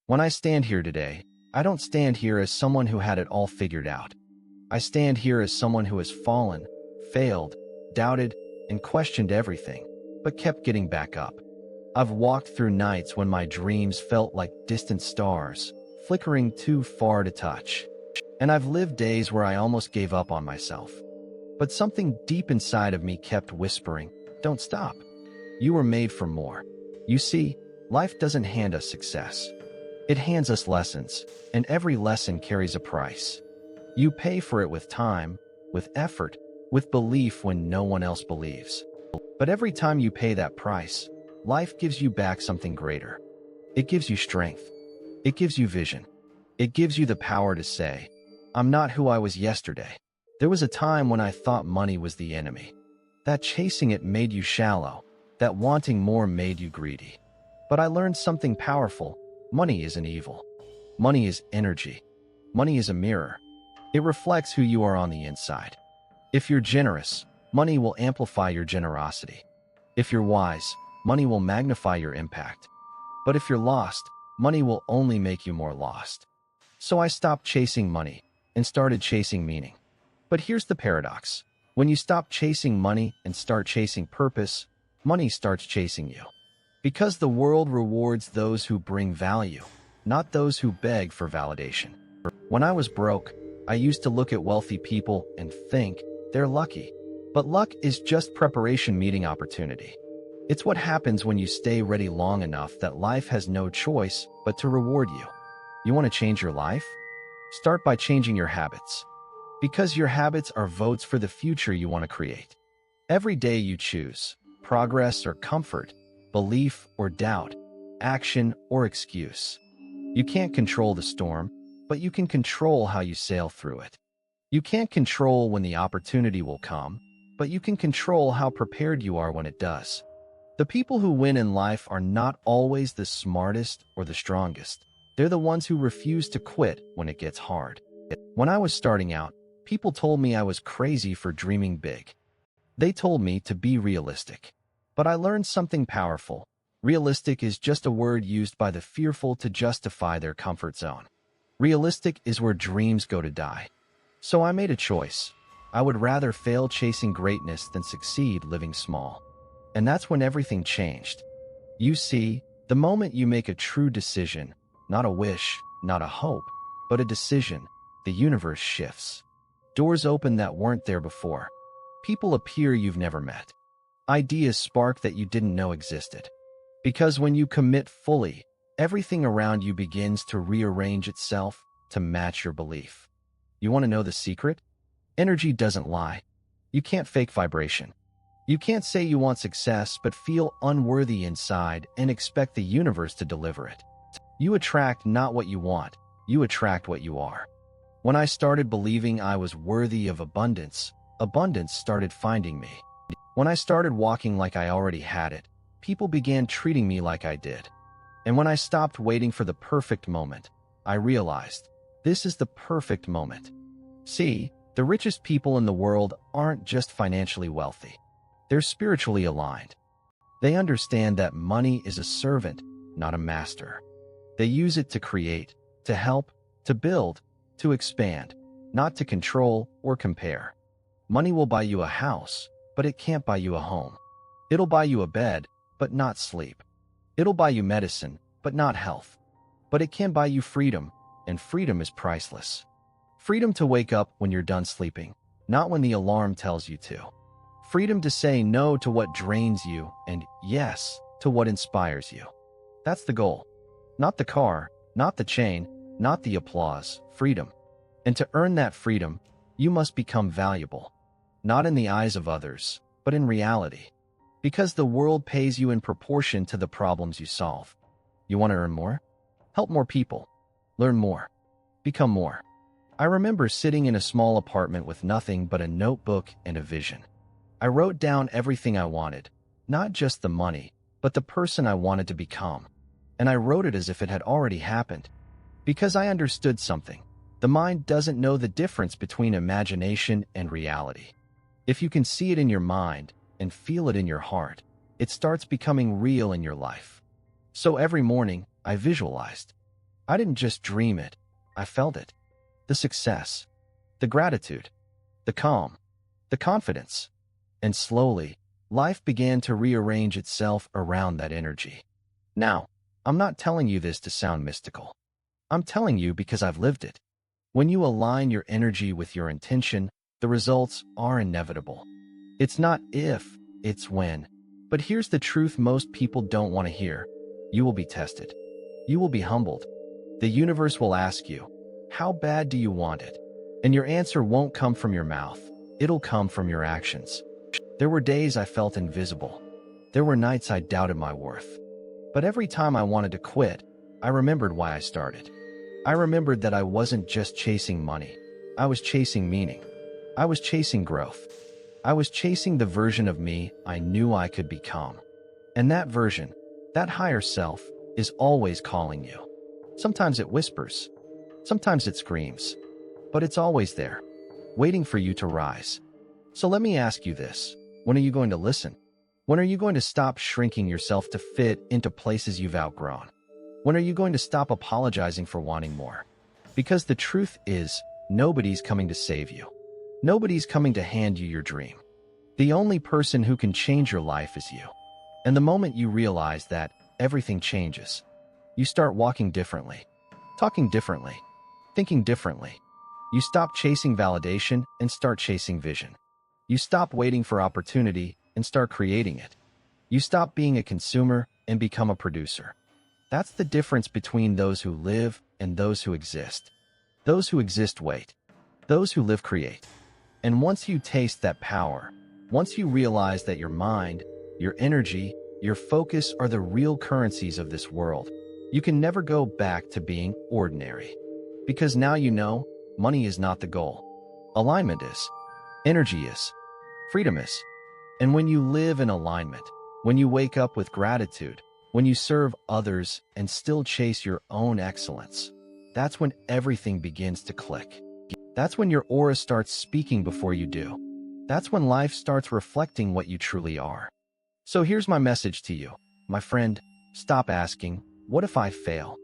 When I stand here today, I don't stand here as someone who had it all figured out. I stand here as someone who has fallen, failed, doubted, and questioned everything, but kept getting back up. I've walked through nights when my dreams felt like distant stars, flickering too far to touch. And I've lived days where I almost gave up on myself. But something deep inside of me kept whispering, "Don't stop. You were made for more." You see, life doesn't hand us success. It hands us lessons, and every lesson carries a price. You pay for it with time, with effort, with belief when no one else believes. But every time you pay that price, life gives you back something greater. It gives you strength. It gives you vision. It gives you the power to say, "I'm not who I was yesterday." There was a time when I thought money was the enemy. That chasing it made you shallow. That wanting more made you greedy. But I learned something powerful. Money isn't evil. Money is energy. Money is a mirror. It reflects who you are on the inside. If you're generous, money will amplify your generosity. If you're wise, money will magnify your impact. But if you're lost, money will only make you more lost. So I stopped chasing money and started chasing meaning. But here's the paradox. When you stop chasing money and start chasing purpose, money starts chasing you. Because the world rewards those who bring value, not those who beg for validation. When I was broke, I used to look at wealthy people and think, they're lucky. But luck is just preparation meeting opportunity. It's what happens when you stay ready long enough that life has no choice but to reward you. You want to change your life? Start by changing your habits. Because your habits are votes for the future you want to create. Every day you choose progress or comfort, belief or doubt, action or excuse. You can't control the storm, but you can control how you sail through it. You can't control when the opportunity will come, but you can control how prepared you are when it does. The people who win in life are not always the smartest or the strongest. They're the ones who refuse to quit when it gets hard. When I was starting out, people told me I was crazy for dreaming big. They told me to be realistic. But I learned something powerful. Realistic is just a word used by the fearful to justify their comfort zone. Realistic is where dreams go to die. So I made a choice. I would rather fail chasing greatness than succeed living small. And that's when everything changed. You see, the moment you make a true decision, not a wish, not a hope, but a decision, the universe shifts. Doors open that weren't there before. People appear you've never met. Ideas spark that you didn't know existed. Because when you commit fully, everything around you begins to rearrange itself to match your belief. You want to know the secret? Energy doesn't lie. You can't fake vibration. You can't say you want success but feel unworthy inside and expect the universe to deliver it. You attract not what you want, you attract what you are. When I started believing I was worthy of abundance, abundance started finding me. When I started walking like I already had it, people began treating me like I did. And when I stopped waiting for the perfect moment, I realized, this is the perfect moment. See, the richest people in the world aren't just financially wealthy. They're spiritually aligned. They understand that money is a servant, not a master. They use it to create, to help, to build, to expand, not to control or compare. Money will buy you a house, but it can't buy you a home. It'll buy you a bed, but not sleep. It'll buy you medicine, but not health. But it can buy you freedom, and freedom is priceless. Freedom to wake up when you're done sleeping, not when the alarm tells you to. Freedom to say no to what drains you and yes to what inspires you. That's the goal. Not the car, not the chain, not the applause, freedom. And to earn that freedom, you must become valuable. Not in the eyes of others, but in reality. Because the world pays you in proportion to the problems you solve. You want to earn more? Help more people. Learn more. Become more. I remember sitting in a small apartment with nothing but a notebook and a vision. I wrote down everything I wanted, not just the money, but the person I wanted to become. And I wrote it as if it had already happened. Because I understood something. The mind doesn't know the difference between imagination and reality. If you can see it in your mind and feel it in your heart, it starts becoming real in your life. So every morning, I visualized. I didn't just dream it, I felt it. The success, the gratitude, the calm, the confidence. And slowly, life began to rearrange itself around that energy. Now, I'm not telling you this to sound mystical. I'm telling you because I've lived it. When you align your energy with your intention, the results are inevitable. It's not if, it's when. But here's the truth most people don't want to hear. You will be tested. You will be humbled. The universe will ask you, how bad do you want it? And your answer won't come from your mouth. It'll come from your actions. There were days I felt invisible. There were nights I doubted my worth. But every time I wanted to quit, I remembered why I started. I remembered that I wasn't just chasing money. I was chasing meaning. I was chasing growth. I was chasing the version of me I knew I could become. And that version, that higher self, is always calling you. Sometimes it whispers. Sometimes it screams. But it's always there, waiting for you to rise. So let me ask you this. When are you going to listen? When are you going to stop shrinking yourself to fit into places you've outgrown? When are you going to stop apologizing for wanting more? Because the truth is, nobody's coming to save you. Nobody's coming to hand you your dream. The only person who can change your life is you. And the moment you realize that, everything changes. You start walking differently, talking differently, thinking differently. You stop chasing validation and start chasing vision. You stop waiting for opportunity and start creating it. You stop being a consumer and become a producer. That's the difference between those who live and those who exist. Those who exist wait. Those who live create. And once you taste that power, once you realize that your mind, your energy, your focus are the real currencies of this world, you can never go back to being ordinary. Because now you know, money is not the goal. Alignment is. Energy is. Freedom is. And when you live in alignment, when you wake up with gratitude, when you serve others and still chase your own excellence, that's when everything begins to click. That's when your aura starts speaking before you do. That's when life starts reflecting what you truly are. So here's my message to you, my friend. Stop asking, what if I fail?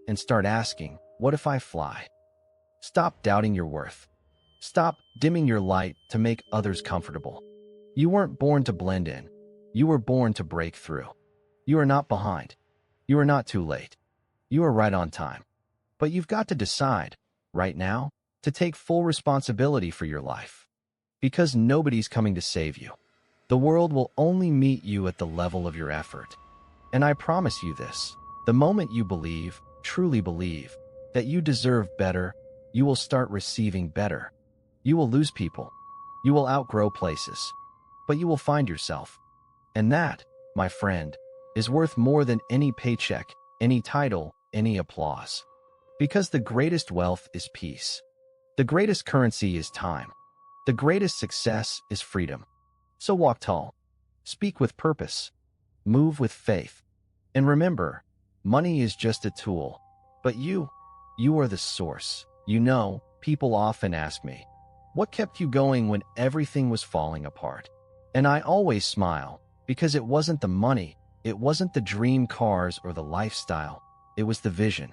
And start asking, what if I fly? Stop doubting your worth. Stop dimming your light to make others comfortable. You weren't born to blend in. You were born to break through. You are not behind. You are not too late. You are right on time. But you've got to decide, right now, to take full responsibility for your life. Because nobody's coming to save you. The world will only meet you at the level of your effort. And I promise you this, the moment you believe, truly believe, that you deserve better, you will start receiving better. You will lose people. You will outgrow places. But you will find yourself. And that, my friend, is worth more than any paycheck, any title, any applause. Because the greatest wealth is peace. The greatest currency is time. The greatest success is freedom. So walk tall. Speak with purpose. Move with faith. And remember, money is just a tool. But you are the source. You know, people often ask me, what kept you going when everything was falling apart? And I always smile, because it wasn't the money, it wasn't the dream cars or the lifestyle, it was the vision.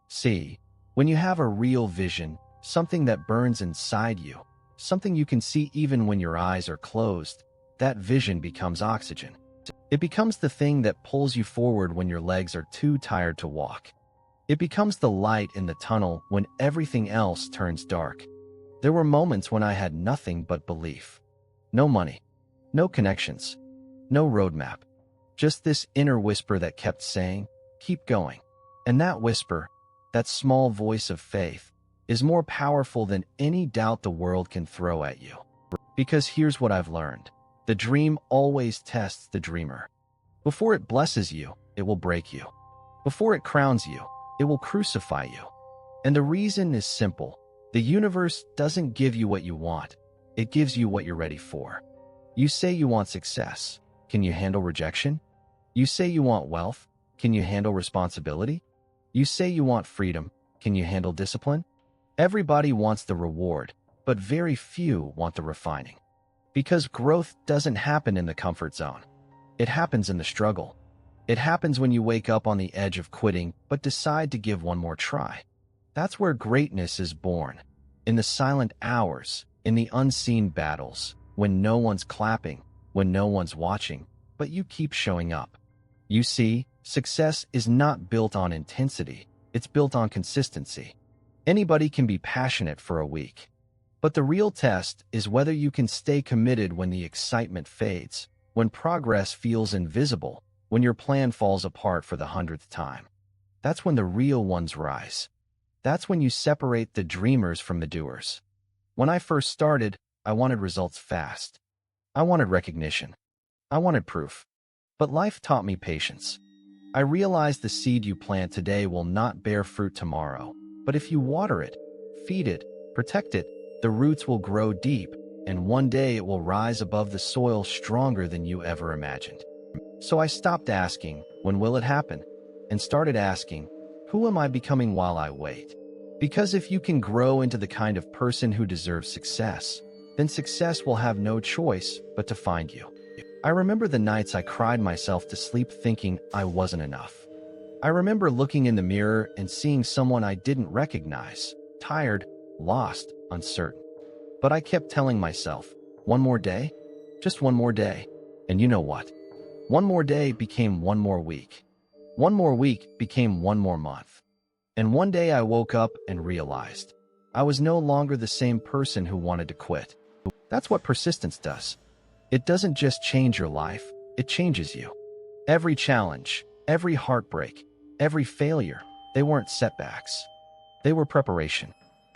See, when you have a real vision, something that burns inside you, something you can see even when your eyes are closed, that vision becomes oxygen. It becomes the thing that pulls you forward when your legs are too tired to walk. It becomes the light in the tunnel when everything else turns dark. There were moments when I had nothing but belief. No money, no connections, no roadmap. Just this inner whisper that kept saying, keep going. And that whisper, that small voice of faith, is more powerful than any doubt the world can throw at you. Because here's what I've learned. The dream always tests the dreamer. Before it blesses you, it will break you. Before it crowns you, it will crucify you. And the reason is simple. The universe doesn't give you what you want. It gives you what you're ready for. You say you want success. Can you handle rejection? You say you want wealth. Can you handle responsibility? You say you want freedom. Can you handle discipline? Everybody wants the reward, but very few want the refining. Because growth doesn't happen in the comfort zone. It happens in the struggle. It happens when you wake up on the edge of quitting but decide to give one more try. That's where greatness is born. In the silent hours, in the unseen battles, when no one's clapping, when no one's watching, but you keep showing up. You see, success is not built on intensity, it's built on consistency. Anybody can be passionate for a week. But the real test is whether you can stay committed when the excitement fades, when progress feels invisible, when your plan falls apart for the 100th time. That's when the real ones rise. That's when you separate the dreamers from the doers. When I first started, I wanted results fast. I wanted recognition. I wanted proof. But life taught me patience. I realized the seed you plant today will not bear fruit tomorrow. But if you water it, feed it, protect it, the roots will grow deep, and one day it will rise above the soil stronger than you ever imagined. So I stopped asking, when will it happen? And started asking, who am I becoming while I wait? Because if you can grow into the kind of person who deserves success, then success will have no choice but to find you. I remember the nights I cried myself to sleep thinking I wasn't enough. I remember looking in the mirror and seeing someone I didn't recognize, tired, lost, uncertain. But I kept telling myself, one more day? Just one more day. And you know what? One more day became one more week. One more week became one more month. And one day I woke up and realized I was no longer the same person who wanted to quit. That's what persistence does. It doesn't just change your life, it changes you. Every challenge, every heartbreak, every failure, they weren't setbacks. They were preparation.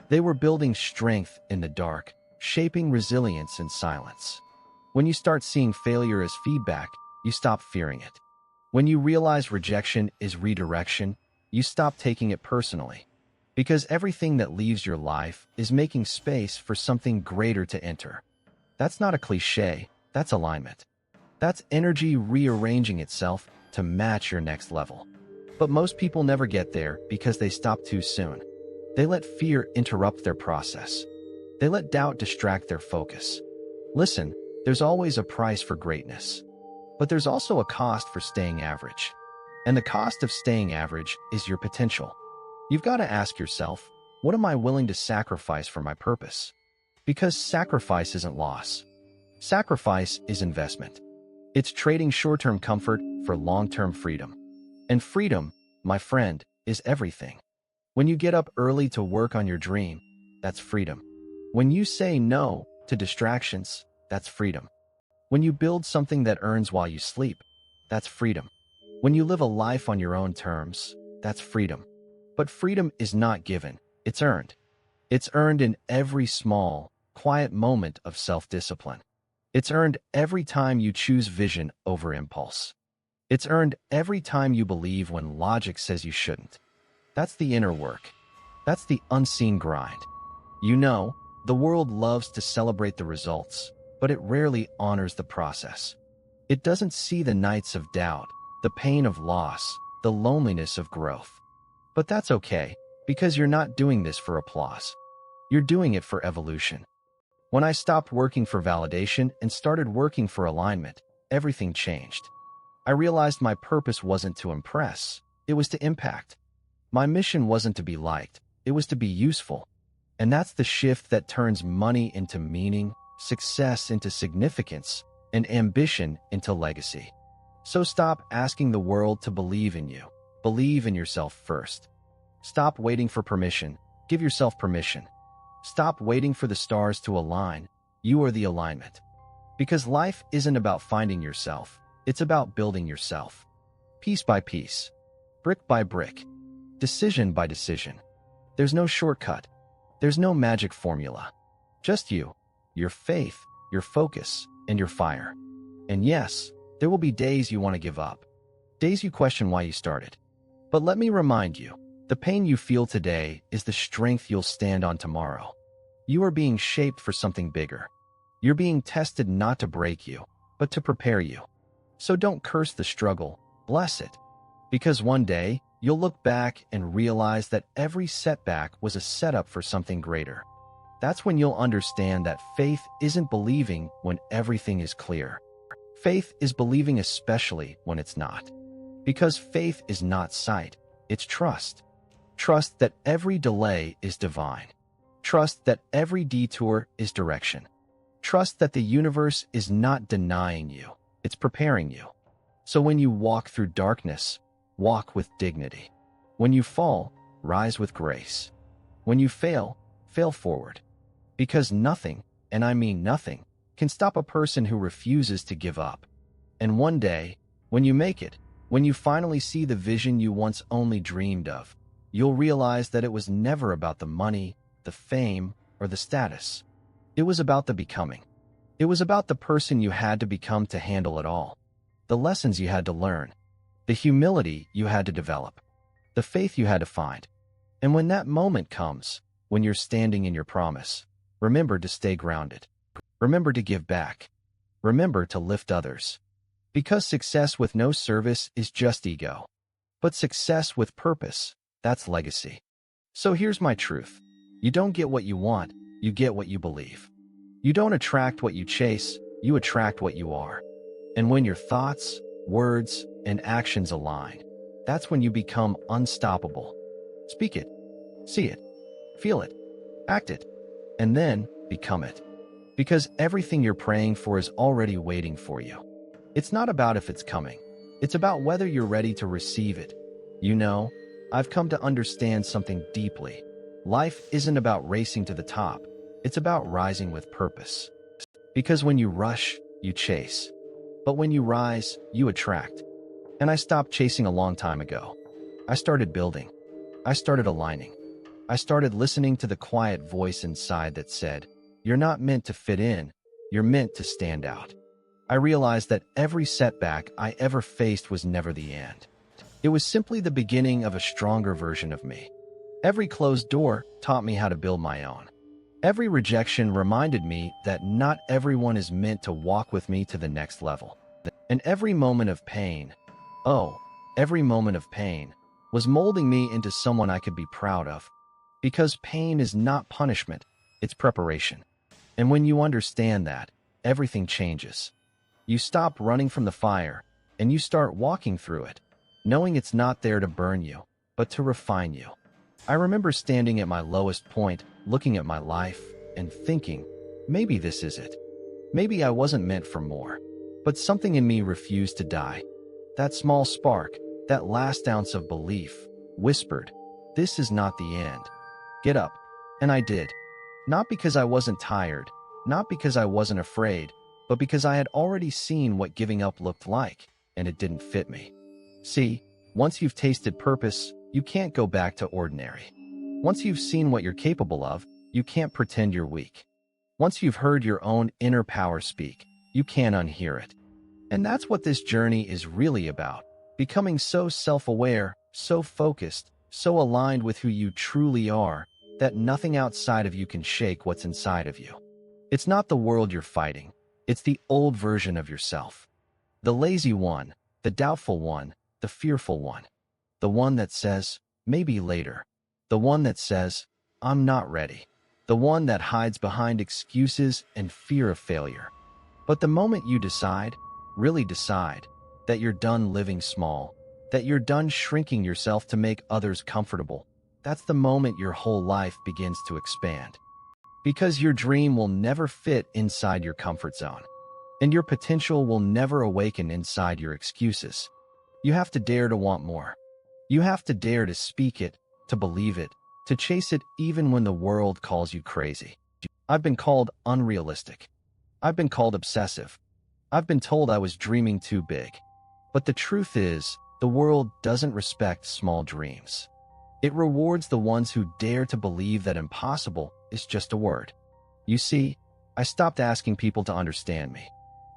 They were building strength in the dark, shaping resilience in silence. When you start seeing failure as feedback, you stop fearing it. When you realize rejection is redirection, you stop taking it personally. Because everything that leaves your life is making space for something greater to enter. That's not a cliche, that's alignment. That's energy rearranging itself to match your next level. But most people never get there because they stop too soon. They let fear interrupt their process. They let doubt distract their focus. Listen, there's always a price for greatness. But there's also a cost for staying average. And the cost of staying average is your potential. You've got to ask yourself, what am I willing to sacrifice for my purpose? Because sacrifice isn't loss. Sacrifice is investment. It's trading short-term comfort for long-term freedom. And freedom, my friend, is everything. When you get up early to work on your dream, that's freedom. When you say no to distractions, that's freedom. When you build something that earns while you sleep, that's freedom. When you live a life on your own terms, that's freedom. But freedom is not given, it's earned. It's earned in every small, quiet moment of self-discipline. It's earned every time you choose vision over impulse. It's earned every time you believe when logic says you shouldn't. That's the inner work. That's the unseen grind. You know, the world loves to celebrate the results, but it rarely honors the process. It doesn't see the nights of doubt, the pain of loss, the loneliness of growth. But that's okay, because you're not doing this for applause. You're doing it for evolution. When I stopped working for validation and started working for alignment, everything changed. I realized my purpose wasn't to impress, it was to impact. My mission wasn't to be liked, it was to be useful. And that's the shift that turns money into meaning, success into significance, and ambition into legacy. So stop asking the world to believe in you. Believe in yourself first. Stop waiting for permission. Give yourself permission. Stop waiting for the stars to align. You are the alignment. Because life isn't about finding yourself. It's about building yourself. Piece by piece. Brick by brick. Decision by decision. There's no shortcut. There's no magic formula. Just you, your faith, your focus, and your fire. And yes, there will be days you want to give up. Days you question why you started. But let me remind you, the pain you feel today is the strength you'll stand on tomorrow. You are being shaped for something bigger. You're being tested not to break you, but to prepare you. So don't curse the struggle, bless it. Because one day, you'll look back and realize that every setback was a setup for something greater. That's when you'll understand that faith isn't believing when everything is clear. Faith is believing especially when it's not. Because faith is not sight, it's trust. Trust that every delay is divine. Trust that every detour is direction. Trust that the universe is not denying you, it's preparing you. So when you walk through darkness, walk with dignity. When you fall, rise with grace. When you fail, fail forward. Because nothing, and I mean nothing, can stop a person who refuses to give up. And one day, when you make it, when you finally see the vision you once only dreamed of, you'll realize that it was never about the money, the fame, or the status. It was about the becoming. It was about the person you had to become to handle it all. The lessons you had to learn. The humility you had to develop. The faith you had to find. And when that moment comes, when you're standing in your promise, remember to stay grounded. Remember to give back. Remember to lift others. Because success with no service is just ego. But success with purpose, that's legacy. So here's my truth. You don't get what you want, you get what you believe. You don't attract what you chase, you attract what you are. And when your thoughts, words, and actions align, that's when you become unstoppable. Speak it, see it, feel it, act it, and then become it. Because everything you're praying for is already waiting for you. It's not about if it's coming. It's about whether you're ready to receive it. You know, I've come to understand something deeply. Life isn't about racing to the top. It's about rising with purpose. Because when you rush, you chase. But when you rise, you attract. And I stopped chasing a long time ago. I started building. I started aligning. I started listening to the quiet voice inside that said, "You're not meant to fit in. You're meant to stand out." I realized that every setback I ever faced was never the end. It was simply the beginning of a stronger version of me. Every closed door taught me how to build my own. Every rejection reminded me that not everyone is meant to walk with me to the next level. And every moment of pain, every moment of pain, was molding me into someone I could be proud of. Because pain is not punishment, it's preparation. And when you understand that, everything changes. You stop running from the fire, and you start walking through it, knowing it's not there to burn you, but to refine you. I remember standing at my lowest point, looking at my life, and thinking, maybe this is it. Maybe I wasn't meant for more. But something in me refused to die. That small spark, that last ounce of belief, whispered, "This is not the end. Get up." And I did. Not because I wasn't tired, not because I wasn't afraid, but because I had already seen what giving up looked like, and it didn't fit me. See, once you've tasted purpose, you can't go back to ordinary. Once you've seen what you're capable of, you can't pretend you're weak. Once you've heard your own inner power speak, you can't unhear it. And that's what this journey is really about. Becoming so self-aware, so focused, so aligned with who you truly are, that nothing outside of you can shake what's inside of you. It's not the world you're fighting. It's the old version of yourself. The lazy one, the doubtful one, the fearful one. The one that says, maybe later. The one that says, I'm not ready. The one that hides behind excuses and fear of failure. But the moment you decide, really decide, that you're done living small, that you're done shrinking yourself to make others comfortable, that's the moment your whole life begins to expand. Because your dream will never fit inside your comfort zone, and your potential will never awaken inside your excuses. You have to dare to want more. You have to dare to speak it, to believe it, to chase it even when the world calls you crazy. I've been called unrealistic. I've been called obsessive. I've been told I was dreaming too big. But the truth is, the world doesn't respect small dreams. It rewards the ones who dare to believe that impossible is just a word. You see, I stopped asking people to understand me.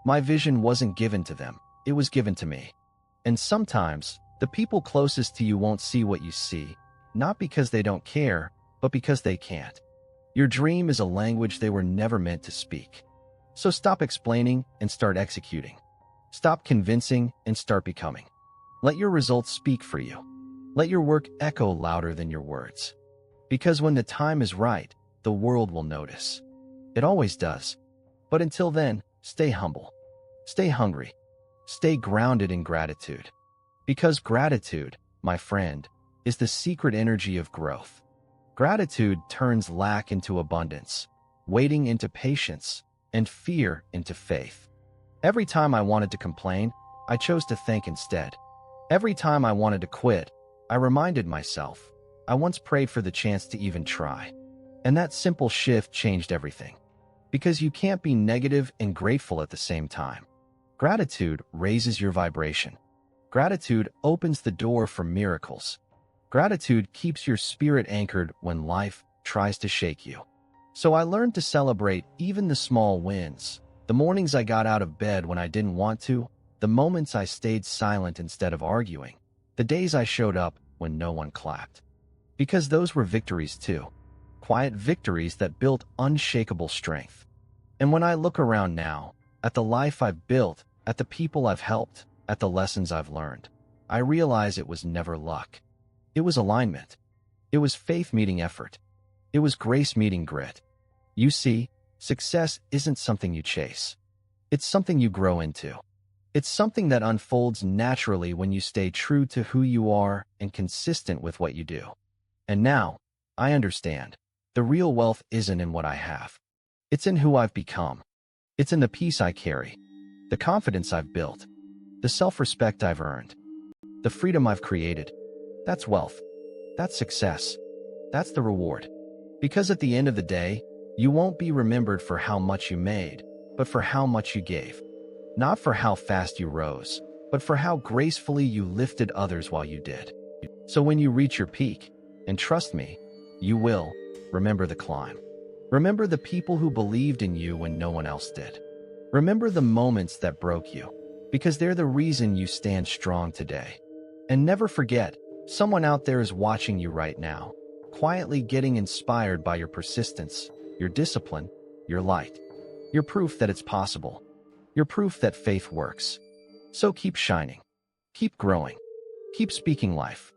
My vision wasn't given to them, it was given to me. And sometimes, the people closest to you won't see what you see, not because they don't care, but because they can't. Your dream is a language they were never meant to speak. So stop explaining and start executing. Stop convincing and start becoming. Let your results speak for you. Let your work echo louder than your words. Because when the time is right, the world will notice. It always does. But until then, stay humble. Stay hungry. Stay grounded in gratitude. Because gratitude, my friend, is the secret energy of growth. Gratitude turns lack into abundance, waiting into patience, and fear into faith. Every time I wanted to complain, I chose to thank instead. Every time I wanted to quit, I reminded myself, I once prayed for the chance to even try. And that simple shift changed everything. Because you can't be negative and grateful at the same time. Gratitude raises your vibration. Gratitude opens the door for miracles. Gratitude keeps your spirit anchored when life tries to shake you. So I learned to celebrate even the small wins, the mornings I got out of bed when I didn't want to, the moments I stayed silent instead of arguing, the days I showed up when no one clapped. Because those were victories too. Quiet victories that built unshakable strength. And when I look around now, at the life I've built, at the people I've helped, at the lessons I've learned, I realize it was never luck. It was alignment. It was faith meeting effort. It was grace meeting grit. You see, success isn't something you chase. It's something you grow into. It's something that unfolds naturally when you stay true to who you are and consistent with what you do. And now, I understand. The real wealth isn't in what I have. It's in who I've become. It's in the peace I carry, the confidence I've built, the self-respect I've earned, the freedom I've created. That's wealth. That's success. That's the reward. Because at the end of the day, you won't be remembered for how much you made, but for how much you gave. Not for how fast you rose, but for how gracefully you lifted others while you did. So when you reach your peak, and trust me, you will, remember the climb. Remember the people who believed in you when no one else did. Remember the moments that broke you, because they're the reason you stand strong today. And never forget, someone out there is watching you right now, quietly getting inspired by your persistence, your discipline, your light. You're proof that it's possible. You're proof that faith works. So keep shining. Keep growing. Keep speaking life.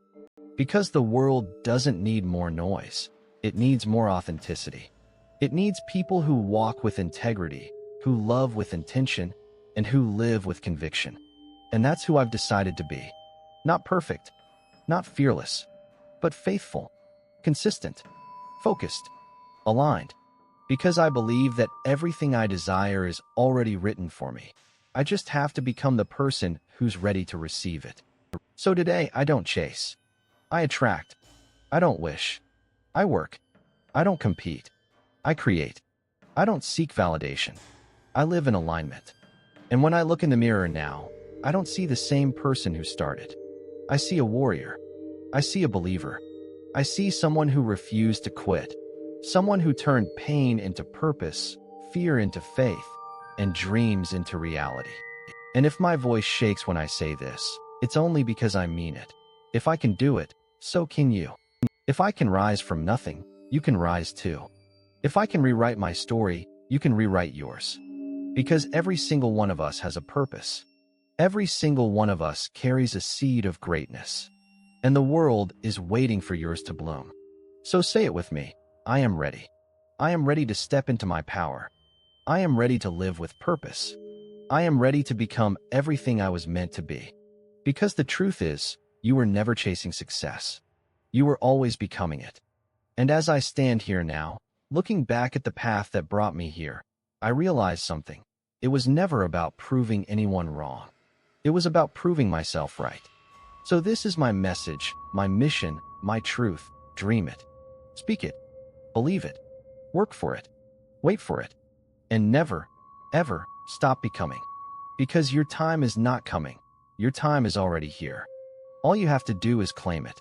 Because the world doesn't need more noise. It needs more authenticity. It needs people who walk with integrity, who love with intention, and who live with conviction. And that's who I've decided to be. Not perfect. Not fearless, but faithful, consistent, focused, aligned. Because I believe that everything I desire is already written for me. I just have to become the person who's ready to receive it. So today, I don't chase. I attract. I don't wish. I work. I don't compete. I create. I don't seek validation. I live in alignment. And when I look in the mirror now, I don't see the same person who started. I see a warrior. I see a believer. I see someone who refused to quit. Someone who turned pain into purpose, fear into faith, and dreams into reality. And if my voice shakes when I say this, it's only because I mean it. If I can do it, so can you. If I can rise from nothing, you can rise too. If I can rewrite my story, you can rewrite yours. Because every single one of us has a purpose. Every single one of us carries a seed of greatness. And the world is waiting for yours to bloom. So say it with me. I am ready. I am ready to step into my power. I am ready to live with purpose. I am ready to become everything I was meant to be. Because the truth is, you were never chasing success. You were always becoming it. And as I stand here now, looking back at the path that brought me here, I realized something. It was never about proving anyone wrong. It was about proving myself right. So this is my message, my mission, my truth. Dream it. Speak it. Believe it. Work for it. Wait for it. And never, ever stop becoming. Because your time is not coming. Your time is already here. All you have to do is claim it.